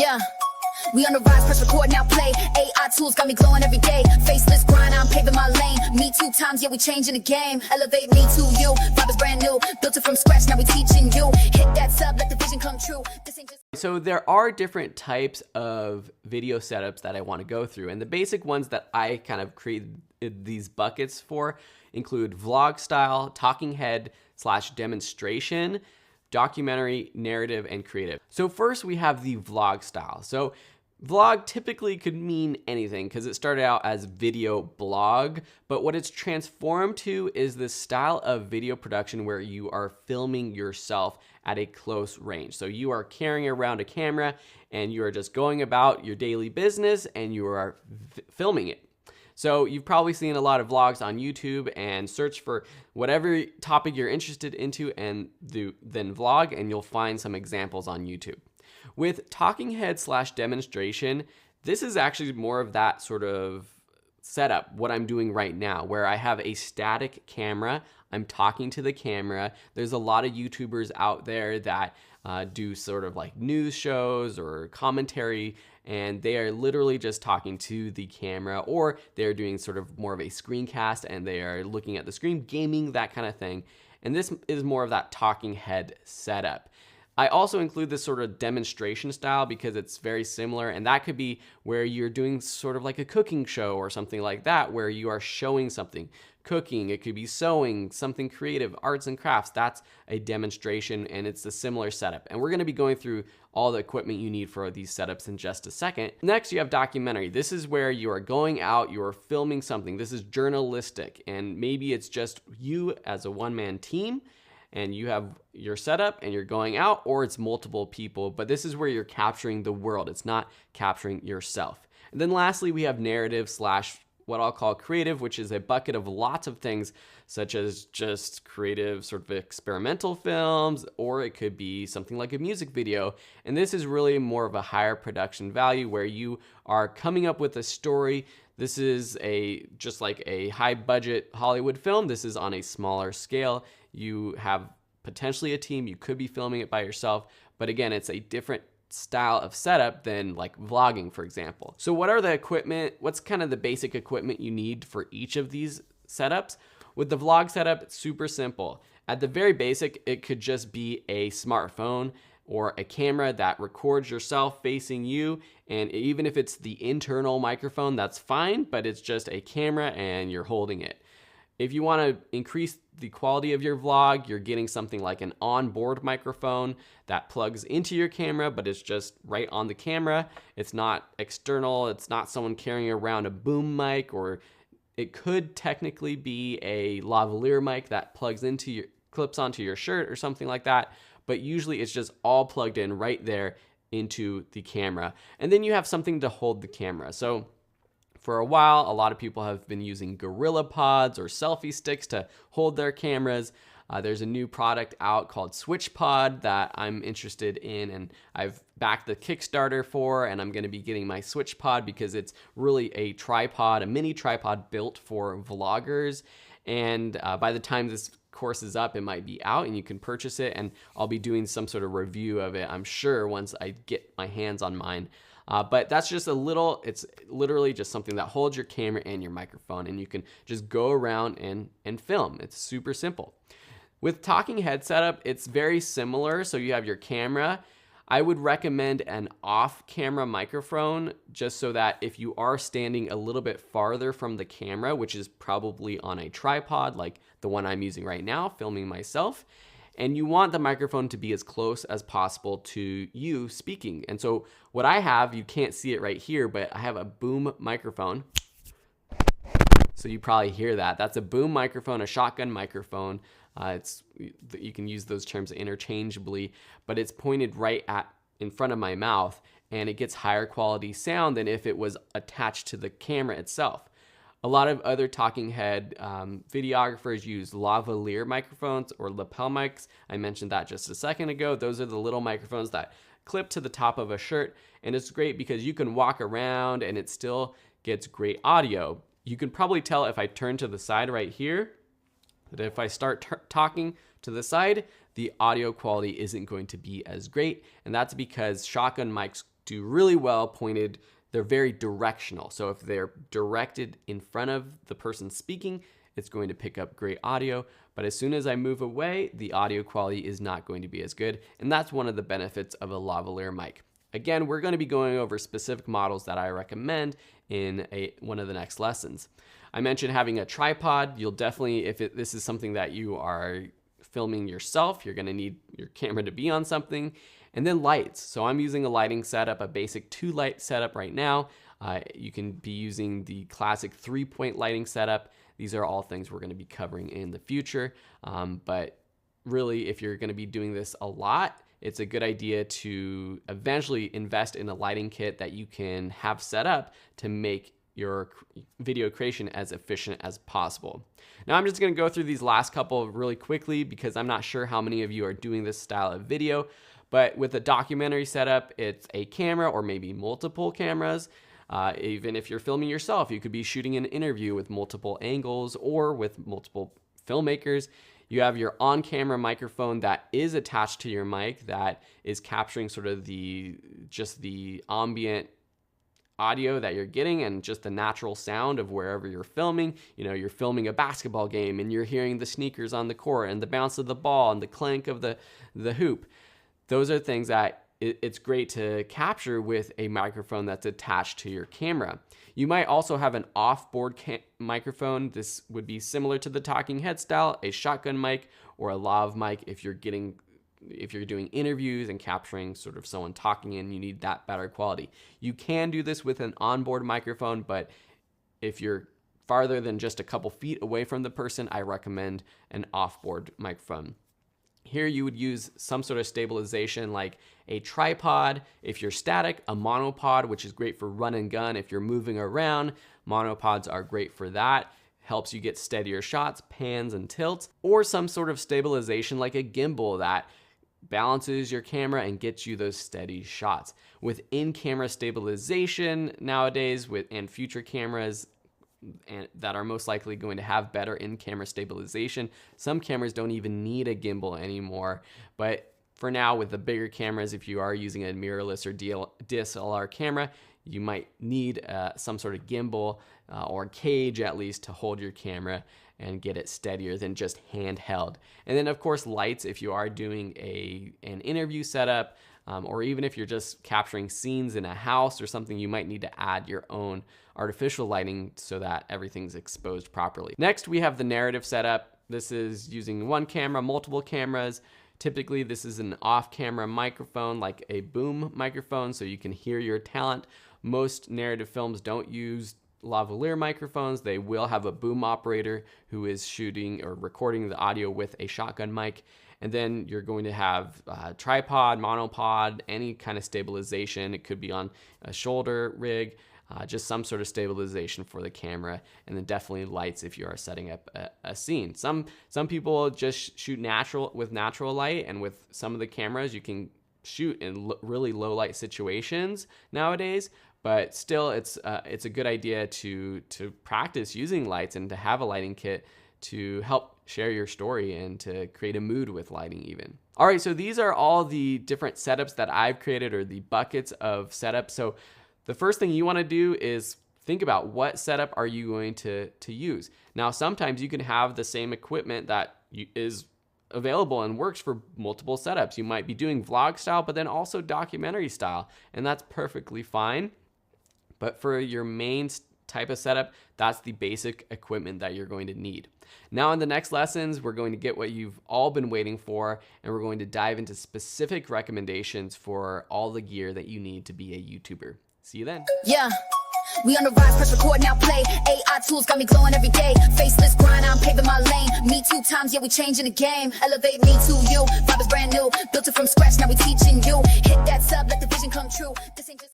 Yeah. We on the rise, press record, now play. AI tools got me glowing every day. Faceless grind, I'm paving my lane. Me 2 times, yeah, we changing the game. Elevate me to you, vibe is brand new. Built it from scratch, now we teaching you. Hit that sub, let the vision come true. This ain't just... So there are different types of video setups that I want to go through. And the basic ones that I kind of created these buckets for include vlog style, talking head / demonstration, documentary, narrative, and creative. So first we have the vlog style. So vlog typically could mean anything because it started out as video blog, but what it's transformed to is this style of video production where you are filming yourself at a close range. So you are carrying around a camera and you are just going about your daily business and you are filming it. So you've probably seen a lot of vlogs on YouTube and search for whatever topic you're interested into and then vlog, and you'll find some examples on YouTube. With talking head / demonstration, this is actually more of that sort of setup, what I'm doing right now, where I have a static camera. I'm talking to the camera. There's a lot of YouTubers out there that do sort of like news shows or commentary, and they are literally just talking to the camera, or they're doing sort of more of a screencast and they are looking at the screen, gaming, that kind of thing. And this is more of that talking head setup. I also include this sort of demonstration style because it's very similar, and that could be where you're doing sort of like a cooking show or something like that, where you are showing something. Cooking, it could be sewing, something creative, arts and crafts. That's a demonstration, and it's a similar setup. And we're going to be going through all the equipment you need for these setups in just a second. Next, you have documentary. This is where you are going out, you are filming something. This is journalistic, and maybe it's just you as a one-man team, and you have your setup and you're going out, or it's multiple people, but this is where you're capturing the world. It's not capturing yourself. And then lastly, we have narrative / what I'll call creative, which is a bucket of lots of things, such as just creative sort of experimental films, or it could be something like a music video. And this is really more of a higher production value where you are coming up with a story. This is just like a high budget Hollywood film. This is on a smaller scale. You have potentially a team. You could be filming it by yourself, but again, it's a different style of setup than like vlogging, for example. So what are the equipment? What's kind of the basic equipment you need for each of these setups? With the vlog setup, it's super simple. At the very basic, it could just be a smartphone or a camera that records yourself facing you. And even if it's the internal microphone, that's fine, but it's just a camera and you're holding it. If you want to increase the quality of your vlog, you're getting something like an onboard microphone that plugs into your camera, but it's just right on the camera. It's not external. It's not someone carrying around a boom mic, or it could technically be a lavalier mic that clips onto your shirt or something like that. But usually it's just all plugged in right there into the camera. And then you have something to hold the camera. So for a while, a lot of people have been using Gorilla Pods or selfie sticks to hold their cameras. There's a new product out called Switch Pod that I'm interested in, and I've backed the Kickstarter for, and I'm going to be getting my Switch Pod because it's really a tripod, a mini tripod built for vloggers. And by the time this course is up, it might be out and you can purchase it, and I'll be doing some sort of review of it, I'm sure, once I get my hands on mine. But that's just it's literally just something that holds your camera and your microphone, and you can just go around and film. It's super simple. With talking head setup, it's very similar. So you have your camera. I would recommend an off-camera microphone just so that if you are standing a little bit farther from the camera, which is probably on a tripod like the one I'm using right now, filming myself, and you want the microphone to be as close as possible to you speaking. And so what I have, you can't see it right here, but I have a boom microphone. So you probably hear that. That's a boom microphone, a shotgun microphone. You can use those terms interchangeably, but it's pointed right in front of my mouth, and it gets higher quality sound than if it was attached to the camera itself. A lot of other talking head videographers use lavalier microphones or lapel mics. I mentioned that just a second ago. Those are the little microphones that clip to the top of a shirt, and it's great because you can walk around and it still gets great audio. You can probably tell if I turn to the side right here that if I start talking to the side, the audio quality isn't going to be as great, and that's because shotgun mics do really well pointed. They're very directional. So if they're directed in front of the person speaking, it's going to pick up great audio. But as soon as I move away, the audio quality is not going to be as good. And that's one of the benefits of a lavalier mic. Again, we're going to be going over specific models that I recommend in one of the next lessons. I mentioned having a tripod. You'll definitely, if this is something that you are filming yourself, you're going to need your camera to be on something. And then lights. So I'm using a lighting setup, a basic 2-light setup right now. You can be using the classic 3-point lighting setup. These are all things we're going to be covering in the future. But really, if you're going to be doing this a lot, it's a good idea to eventually invest in a lighting kit that you can have set up to make your video creation as efficient as possible. Now I'm just going to go through these last couple really quickly because I'm not sure how many of you are doing this style of video. But with a documentary setup, it's a camera or maybe multiple cameras. Even if you're filming yourself, you could be shooting an interview with multiple angles or with multiple filmmakers. You have your on-camera microphone that is attached to your mic that is capturing sort of just the ambient audio that you're getting and just the natural sound of wherever you're filming. You know, you're filming a basketball game and you're hearing the sneakers on the court and the bounce of the ball and the clank of the hoop. Those are things that it's great to capture with a microphone that's attached to your camera. You might also have an off-board microphone. This would be similar to the talking head style, a shotgun mic or a lav mic if you're doing interviews and capturing sort of someone talking and you need that better quality. You can do this with an onboard microphone, but if you're farther than just a couple feet away from the person, I recommend an off-board microphone. Here you would use some sort of stabilization like a tripod. If you're static, a monopod, which is great for run and gun. If you're moving around, monopods are great for that. Helps you get steadier shots, pans and tilts, or some sort of stabilization like a gimbal that balances your camera and gets you those steady shots. With in-camera stabilization nowadays and future cameras, and that are most likely going to have better in-camera stabilization. Some cameras don't even need a gimbal anymore, but for now with the bigger cameras, if you are using a mirrorless or DSLR camera, you might need some sort of gimbal or cage at least to hold your camera and get it steadier than just handheld. And then of course lights if you are doing an interview setup, or even if you're just capturing scenes in a house or something, you might need to add your own artificial lighting so that everything's exposed properly. Next, we have the narrative setup. This is using one camera, multiple cameras. Typically, this is an off-camera microphone, like a boom microphone, so you can hear your talent. Most narrative films don't use lavalier microphones. They will have a boom operator who is shooting or recording the audio with a shotgun mic. And then you're going to have tripod, monopod, any kind of stabilization. It could be on a shoulder rig, just some sort of stabilization for the camera, and then definitely lights if you are setting up a scene. Some people just shoot with natural light, and with some of the cameras you can shoot in really low light situations nowadays. But still, it's a good idea to practice using lights and to have a lighting kit to help share your story and to create a mood with lighting even. All right, so these are all the different setups that I've created, or the buckets of setups. So the first thing you want to do is think about what setup are you going to use. Now, sometimes you can have the same equipment that is available and works for multiple setups. You might be doing vlog style, but then also documentary style, and that's perfectly fine. But for your main type of setup, that's the basic equipment that you're going to need. Now in the next lessons, we're going to get what you've all been waiting for, and we're going to dive into specific recommendations for all the gear that you need to be a YouTuber. See you then. Yeah. We on the rise, press record, now play. AI tools got me glowing every day. Faceless grind, I'm paving my lane. Me 2 times, yeah, we changing the game. Elevate me to you. Vibe is brand new. Built it from scratch, now we teaching you. Hit that sub, let the vision come true. This ain't just